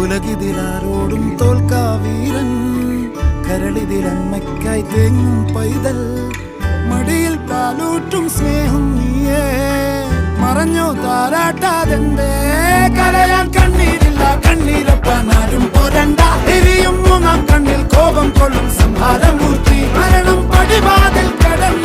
ഉലകിതിലാരോടും തോൽക്കാവീരൻ കരളിതിലമ്മയ്ക്കായി തേങ്ങും പൈതൽ മടിയിൽ പാലൂറ്റും സ്നേഹം നീയേ മറഞ്ഞോ താരാട്ടാതെന്തേ കരയാൻ കണ്ണീരില്ല കണ്ണീരപ്പാൻ ആരും പോരണ്ട എരിയും മൂന്നാം കണ്ണിൽ കോപം കൊള്ളും സംഹാരമൂർത്തി മരണം പടിവാതിൽ കടന്നു